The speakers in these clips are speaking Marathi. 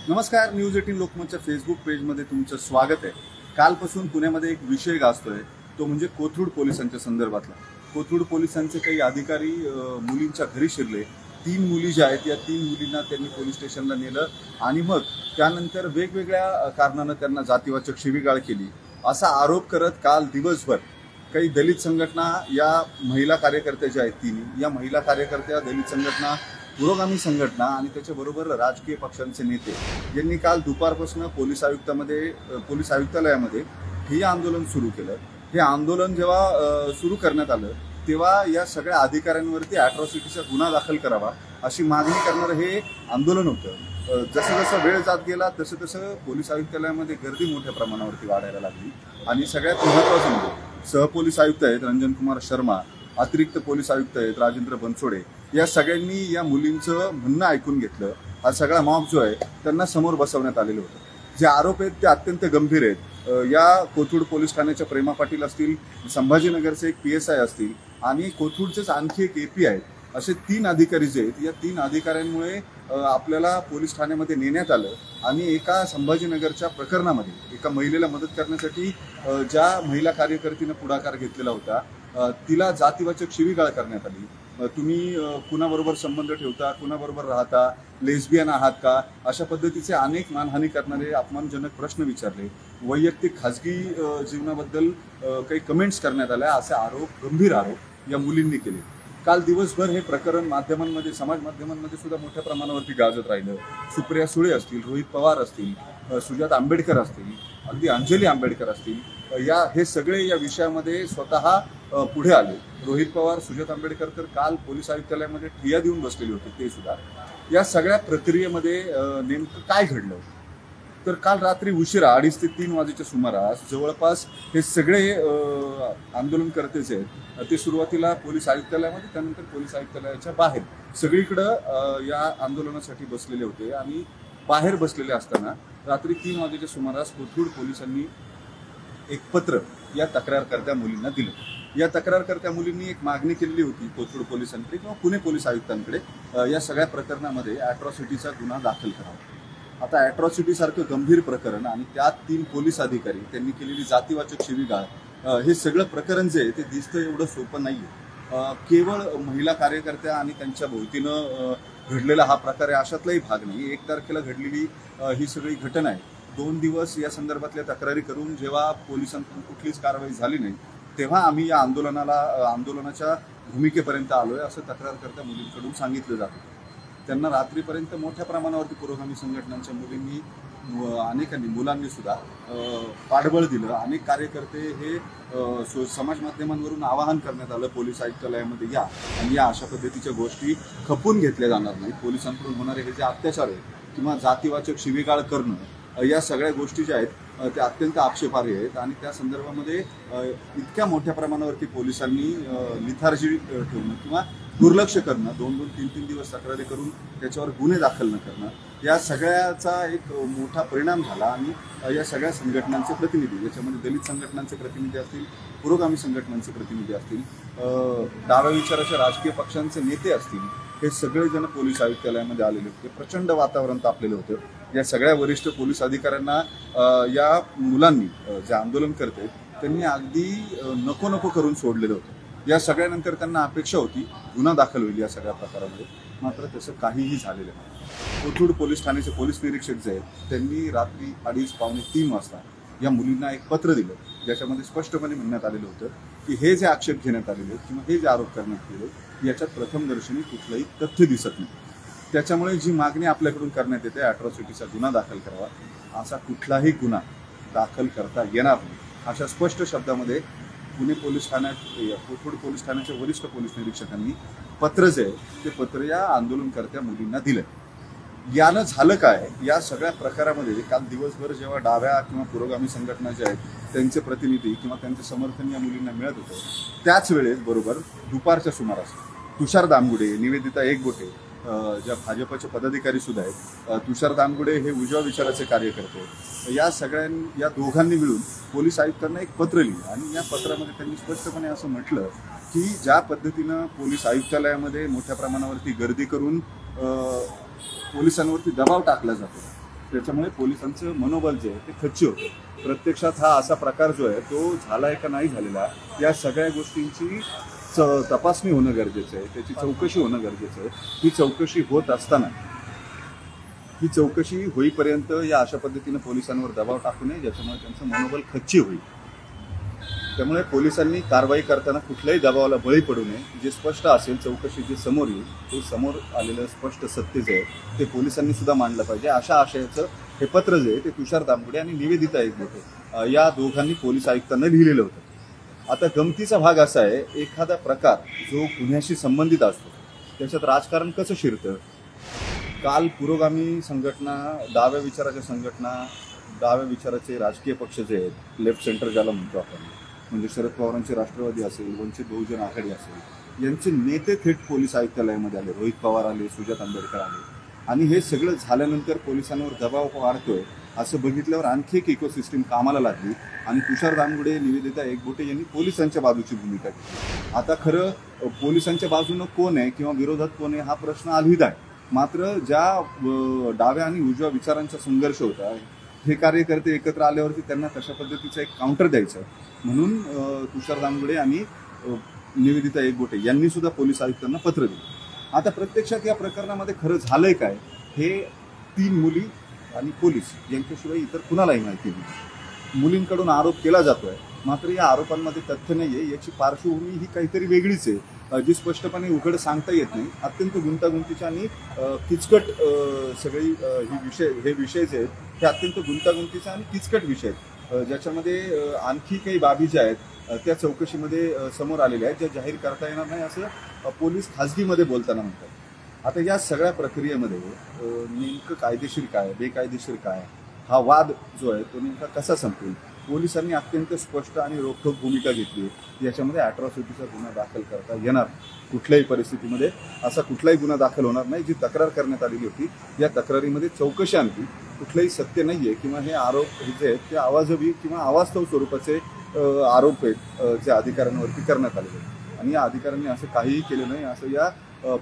नमस्कार, न्यूज 18 लोकमतच्या फेसबुक पेजमध्ये तुमचं स्वागत आहे। कालपासून पुण्यामध्ये एक विषय गाजतोय, तो म्हणजे कोथरूड पोलिसांच्या संदर्भातला। कोथरूड पोलिसांचे काही अधिकारी मुलींच्या घरी शिरले। 3 मुली ज्या आहेत या 3 मुलींना त्यांनी पोलीस स्टेशनला नेलं आणि मग त्यानंतर वेगवेगळ्या कारणानं त्यांना जातीवाचक शिवीगाळ केली असा आरोप करत काल दिवसभर काही दलित संघटना, या महिला कार्यकर्त्या ज्या आहेत तिन्ही, या महिला कार्यकर्त्या, दलित संघटना, पुरोगामी संघटना आणि त्याच्याबरोबर राजकीय पक्षांचे नेते यांनी काल दुपारपासून पोलीस आयुक्तालयामध्ये हे आंदोलन सुरू केलं। हे आंदोलन जेव्हा सुरू करण्यात आलं तेव्हा या सगळ्या अधिकाऱ्यांवरती अॅट्रॉसिटीचा गुन्हा दाखल करावा अशी मागणी करणारं हे आंदोलन होतं। जसं जसं वेळ जात गेला तसं तसं पोलीस आयुक्तालयामध्ये गर्दी मोठ्या प्रमाणावरती वाढायला लागली आणि सगळ्यात महत्त्वाचं म्हणजे सहपोलीस आयुक्त आहेत रंजन कुमार शर्मा, अतिरिक्त पोलीस आयुक्त आहेत राजेंद्र बनसोडे, या सगळ्यांनी या मुलींचं म्हणणं ऐकून घेतलं। हा सगळा मॉब जो आहे त्यांना समोर बसवण्यात आलेलं होतं। जे आरोप आहेत ते अत्यंत गंभीर आहेत। या कोथरूड पोलीस ठाण्याच्या प्रेमा पाटील असतील, संभाजीनगरचे एक PSI असतील आणि कोथरूडचेच आणखी एक AP आहेत, असे 3 अधिकारी जे आहेत या 3 अधिकाऱ्यांमुळे आपल्याला पोलीस ठाण्यामध्ये नेण्यात आलं आणि एका संभाजीनगरच्या प्रकरणामध्ये एका महिलेला मदत करण्यासाठी ज्या महिला कार्यकर्तीनं पुढाकार घेतलेला होता तिला जातीवाचक शिवीगाळ करण्यात आली। तुम्ही कुणाबरोबर संबंध ठेवता, कुणाबरोबर राहता, लेस्बियन आहात का, अशा पद्धतीचे अनेक मानहानी करणारे अपमानजनक प्रश्न विचारले। वैयक्तिक खाजगी जीवनाबद्दल काही कमेंट्स करण्यात आल्या, असे आरोप, गंभीर आरोप या मुलींनी केले। काल दिवसभर हे प्रकरण माध्यमांमध्ये, समाज माध्यमांमध्ये सुद्धा मोठ्या प्रमाणावरती गाजत राहिलं। सुप्रिया सुळे असतील, रोहित पवार असतील, सुजात आंबेडकर असतील, अगदी अंजली आंबेडकर असतील, हे सगळे या विषयामध्ये स्वतः पुढे आले। रोहित पवार, सुजात आंबेडकर तर काल पोलीस आयुक्तालयामध्ये ठिय्या देऊन बसलेले होते ते सुद्धा। या सगळ्या प्रक्रियेमध्ये नेमकं काय घडलं तर काल रात्री उशिरा 2:30 ते 3 वाजेच्या सुमारास जवळपास हे सगळे आंदोलनकर्ते जे आहेत ते सुरुवातीला पोलीस आयुक्तालयामध्ये, त्यानंतर पोलीस आयुक्तालयाच्या बाहेर सगळीकडं या आंदोलनासाठी बसलेले होते आणि बाहेर बसलेले असताना रात्री 3 वाजेच्या सुमारास कोथरूड पोलिसांनी एक पत्र या तक्रारकर्त्या मुलींना दिलं। या तक्रारकर्त्या मुलींनी एक मागणी केलेली होती कोथरूड पोलिसांकडे किंवा पुणे पोलीस आयुक्तांकडे, या सगळ्या प्रकरणामध्ये अॅट्रॉसिटीचा गुन्हा दाखल करावा। आता अॅट्रॉसिटी सारखं गंभीर प्रकरण आणि त्यात 3 पोलीस अधिकारी त्यांनी केलेली जातीवाचक शिवीगाळ, हे सगळं प्रकरण जे आहे ते दिसतं एवढं सोपं नाहीये। केवळ महिला कार्यकर्त्या आणि त्यांच्या भोवतीनं घडलेला हा प्रकार आहे अशातलाही भाग नाही। 1 तारखेला घडलेली ही सगळी घटना आहे। 2 दिवस या संदर्भातल्या तक्रारी करून जेव्हा पोलिसांकडून कुठलीच कारवाई झाली नाही तेव्हा आम्ही या आंदोलनाच्या भूमिकेपर्यंत आलोय असं तक्रारकर्त्या मुलींकडून सांगितलं जात होतं। त्यांना रात्रीपर्यंत मोठ्या प्रमाणावरती पुरोगामी संघटनांच्या मुलींनी, अनेकांनी, मुलांनी सुद्धा पाठबळ दिलं। अनेक कार्यकर्ते हे समाज माध्यमांवरून आवाहन करण्यात आलं पोलीस आयुक्तालयामध्ये या आणि या अशा पद्धतीच्या गोष्टी खपून घेतल्या जाणार नाहीत। पोलिसांकडून होणारे हे जे अत्याचार आहेत किंवा जातीवाचक शिवीगाळ करणं, या सगळ्या गोष्टी ज्या आहेत त्या अत्यंत आक्षेपार्ह आहेत आणि त्या संदर्भामध्ये इतक्या मोठ्या प्रमाणावरती पोलिसांनी लिथार्जी ठेवणं किंवा दुर्लक्ष करणं, 2-2, 3-3 दिवस तक्रारी करून त्याच्यावर गुन्हे दाखल न करणं, या सगळ्याचा एक मोठा परिणाम झाला आणि या सगळ्या संघटनांचे प्रतिनिधी, याच्यामध्ये दलित संघटनांचे प्रतिनिधी असतील, पुरोगामी संघटनांचे प्रतिनिधी असतील, डाव्या विचाराच्या राजकीय पक्षांचे नेते असतील, हे सगळेजण पोलीस आयुक्तालयामध्ये आलेले होते। प्रचंड वातावरण तापलेलं होतं। या सगळ्या वरिष्ठ पोलीस अधिकाऱ्यांना या मुलांनी, जे आंदोलन करते त्यांनी अगदी नको करून सोडलेलं होतं। या सगळ्यानंतर त्यांना अपेक्षा होती गुन्हा दाखल होईल या सगळ्या प्रकारामध्ये, मात्र तसं काहीही झालेलं नाही। कोथरूड पोलीस ठाण्याचे पोलीस निरीक्षक जे आहेत त्यांनी रात्री 2:30 पावणे 3 वाजता या मुलींना एक पत्र दिलं, ज्याच्यामध्ये स्पष्टपणे म्हणण्यात आलेलं होतं की हे जे आक्षेप घेण्यात आलेले आहेत किंवा हे जे आरोप करण्यात आलेले याच्यात प्रथमदर्शनी कुठलंही तथ्य दिसत नाही। त्याच्यामुळे जी मागणी आपल्याकडून करण्यात येते अॅट्रॉसिटीचा गुन्हा दाखल करावा, असा कुठलाही गुन्हा दाखल करता येणार नाही, अशा स्पष्ट शब्दामध्ये पुणे पोलीस ठाण्यात, कोथरूड पोलीस ठाण्याच्या वरिष्ठ पोलीस निरीक्षकांनी पत्र जे आहे ते पत्र या आंदोलनकर्त्या मुलींना दिलं। यानं झालं काय, या सगळ्या प्रकारामध्ये काल दिवसभर जेव्हा डाव्या किंवा पुरोगामी संघटना ज्या आहेत त्यांचे प्रतिनिधी किंवा त्यांचे समर्थन या मुलींना मिळत होतं, त्याच वेळेस बरोबर दुपारच्या सुमारास तुषार दामगुडे, निवेदिता एकबोटे, ज्या भाजपचे पदाधिकारी सुद्धा आहेत, तुषार दामगुडे हे उजव्या विचाराचे कार्यकर्ते, या दोघांनी मिळून पोलीस आयुक्तांना एक पत्र लिहिलं आणि या पत्रामध्ये त्यांनी स्पष्टपणे असं म्हटलं की ज्या पद्धतीनं पोलीस आयुक्तालयामध्ये मोठ्या प्रमाणावरती गर्दी करून पोलिसांवरती दबाव टाकला जातो, त्याच्यामुळे पोलिसांचं मनोबल जे आहे ते खच्ची होतं. प्रत्यक्षात हा असा प्रकार जो आहे तो झालाय का नाही झालेला या सगळ्या गोष्टींची तपासणी होणं गरजेचं आहे, त्याची चौकशी होणं गरजेचं आहे. ही चौकशी होत असताना ही चौकशी होईपर्यंत या अशा पद्धतीने पोलिसांवर दबाव टाकू नये ज्याच्यामुळे त्यांचं मनोबल खच्ची होईल. त्यामुळे पोलिसांनी कारवाई करताना कुठल्याही दबावाला बळी पडू नये. जे स्पष्ट असेल चौकशी जे समोर येईल ते समोर आलेलं स्पष्ट सत्य जे आहे ते पोलिसांनी सुद्धा मांडलं पाहिजे. अशा आशयाचं हे पत्र जे आहे ते तुषार दामगुडे आणि निवेदिता एकबोटे या दोघांनी पोलीस आयुक्तांना लिहिलेलं होतं. आता गमतीचा भाग असा आहे, एखादा प्रकार जो गुन्ह्याशी संबंधित असतो त्याच्यात राजकारण कसं शिरतं. काल पुरोगामी संघटना, डाव्या विचाराच्या संघटना, डाव्या विचाराचे राजकीय पक्ष जे आहेत, लेफ्ट सेंटर ज्याला म्हणतो आपण, म्हणजे शरद पवारांचे राष्ट्रवादी असेल, वंचित बहुजन आघाडी असेल, यांचे नेते थेट पोलीस आयुक्तालयामध्ये आले. रोहित पवार आले, सुजात आंबेडकर आले. आणि हे सगळं झाल्यानंतर पोलिसांवर दबाव वाढतोय असं बघितल्यावर आणखी एक इकोसिस्टीम कामाला लागली आणि तुषार दामगुडे, निवेदिता एकबोटे यांनी पोलिसांच्या बाजूची भूमिका घेतली. आता खरं पोलिसांच्या बाजूनं कोण आहे किंवा विरोधात कोण आहे हा प्रश्न अलहिदा आहे. मात्र ज्या डाव्या आणि उजव्या विचारांचा संघर्ष होता, हे कार्यकर्ते एकत्र आल्यावरती त्यांना तशा पद्धतीचं एक काउंटर द्यायचं म्हणून तुषार दामगुडे आणि निवेदिता एकबोटे यांनी सुद्धा पोलीस आयुक्तांना पत्र दिलं. आता प्रत्यक्षात या प्रकरणामध्ये खरं झालंय काय हे 3 मुली आणि पोलीस यांच्याशिवाय इतर कुणालाही माहिती नाही. मुलींकडून आरोप केला जातोय, मात्र या आरोपांमध्ये तथ्य नाहीये, याची पार्श्वभूमी ही काहीतरी वेगळीच आहे, जी स्पष्टपणे उघड सांगता येत नाही. अत्यंत गुंतागुंतीच्या आणि किचकट सगळी हे विषय जे आहेत हे अत्यंत गुंतागुंतीचे आणि किचकट विषय आहेत, ज्याच्यामध्ये आणखी काही बाबी ज्या आहेत त्या चौकशीमध्ये समोर आलेल्या आहेत, ज्या जाहीर करता येणार नाही असं पोलीस खाजगीमध्ये बोलताना म्हणतात. आता या सगळ्या प्रक्रियेमध्ये नेमकं कायदेशीर काय, बेकायदेशीर काय, हा वाद जो आहे तो नेमका कसा संपेल. पोलिसांनी अत्यंत स्पष्ट आणि रोखठोक भूमिका घेतली. याच्यामध्ये अॅट्रॉसिटीचा गुन्हा दाखल करता येणार कुठल्याही परिस्थितीमध्ये असा कुठलाही गुन्हा दाखल होणार नाही. जी तक्रार करण्यात आलेली होती या तक्रारीमध्ये चौकशी आणखी कुठलंही सत्य नाही आहे किंवा हे आरोप जे आहेत ते आवाजवी किंवा अवास्तव स्वरूपाचे आरोप आहेत जे अधिकाऱ्यांवरती करण्यात आलेले आहेत. आणि या अधिकाऱ्यांनी असं काहीही केलं नाही असं या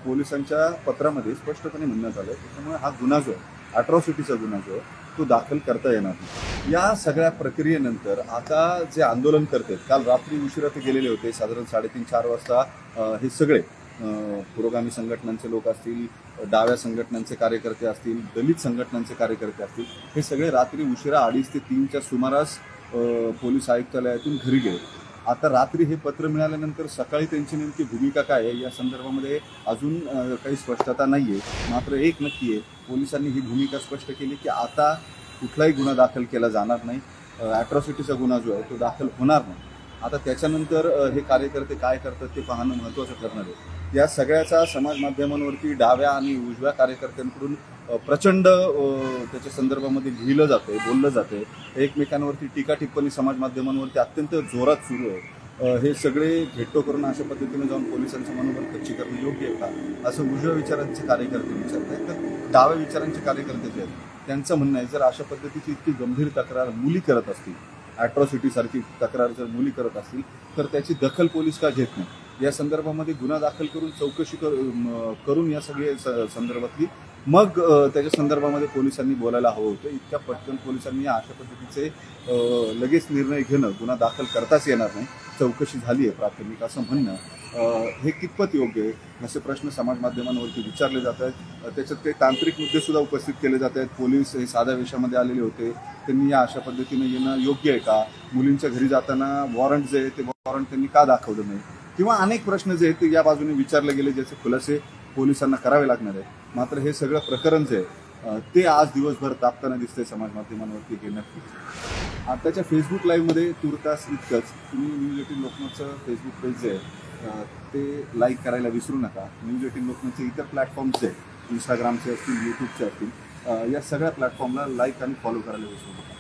पोलिसांच्या पत्रामध्ये स्पष्टपणे म्हणण्यात आलं. त्याच्यामुळे हा गुन्हा जो आहे, अॅट्रॉसिटीचा गुन्हा जो आहे तो दाखल करता येणार नाही. या सगळ्या प्रक्रियेनंतर आता जे आंदोलन करतात, काल रात्री उशिरा ते गेलेले होते, साधारण 3:30-4 वाजता हे सगळे पुरोगामी संघटनांचे लोक असतील, डाव्या संघटनांचे कार्यकर्ते असतील, दलित संघटनांचे कार्यकर्ते असतील, हे सगळे रात्री उशिरा 2:30 ते 3च्या सुमारास पोलीस आयुक्तालयातून घरी गेले. आता रात्री हे पत्र मिळाल्यानंतर सकाळी त्यांची नेमकी भूमिका काय आहे या संदर्भामध्ये अजून काही स्पष्टता नाही आहे. मात्र एक नक्की आहे, पोलिसांनी ही भूमिका स्पष्ट केली की आता कुठलाही गुन्हा दाखल केला जाणार नाही, अॅट्रॉसिटीचा गुन्हा जो आहे तो दाखल होणार नाही. आता त्याच्यानंतर हे कार्यकर्ते काय करतात ते पाहणं महत्त्वाचं ठरणार आहे. या सगळ्याचा समाज माध्यमांवरती डाव्या आणि उजव्या कार्यकर्त्यांकडून प्रचंड त्याच्या संदर्भामध्ये लिहिलं जाते, बोललं जाते. एकमेकांवरती टीका टिप्पणी समाज माध्यमांवरती अत्यंत जोरात सुरू आहे. हे सगळे घेट्टो करून अशा पद्धतीने जाऊन पोलिसांचं मनोबल कच्ची करणं योग्य आहे का असं उजव्या विचारांचे कार्यकर्ते विचारत आहेत. तर डाव्या विचारांचे कार्यकर्ते जे आहेत त्यांचं म्हणणं आहे, जर अशा पद्धतीची इतकी गंभीर तक्रार मुली करत असतील, अॅट्रॉसिटीसारखी तक्रार जर मुली करत असतील तर त्याची दखल पोलीस का घेत नाही. या संदर्भामध्ये गुन्हा दाखल करून चौकशी करून या सगळ्या संदर्भातली मग त्याच्या संदर्भामध्ये पोलिसांनी बोलायला हवं होतं. इतक्या पटकन पोलिसांनी अशा पद्धतीचे लगेच निर्णय घेणं, गुन्हा दाखल करताच येणार नाही, चौकशी झाली आहे प्राथमिक असं म्हणणं हे कितपत योग्य आहे असे प्रश्न समाज माध्यमांवरती विचारले जात आहेत. त्याच्यात काही तांत्रिक मुद्दे सुद्धा उपस्थित केले जात आहेत. पोलीस हे साध्या वेशामध्ये आलेले होते, त्यांनी या अशा पद्धतीने येणं योग्य आहे का, मुलींच्या घरी जाताना वॉरंट जे आहे ते वॉरंट त्यांनी का दाखवलं नाही, किंवा अनेक प्रश्न जे आहेत ते या बाजूने विचारले गेले ज्याचे खुलासे पोलिसांना करावे लागणार आहे. मात्र हे सगळं प्रकरण जे आहे ते आज दिवसभर तापताना दिसतंय समाज माध्यमांवरती घेणं. आताच्या फेसबुक लाईव्हमध्ये तुर्तास इतकंच. तुम्ही न्यूज 18 लोकमतचं फेसबुक पेज जे आहे ते लाईक करायला विसरू नका. न्यूज 18 लोकमतचे इतर प्लॅटफॉर्म्स जे आहेत, इंस्टाग्रामचे असतील, यूट्यूबचे असतील, या सगळ्या प्लॅटफॉर्मला लाईक आणि फॉलो करायला विसरू नका.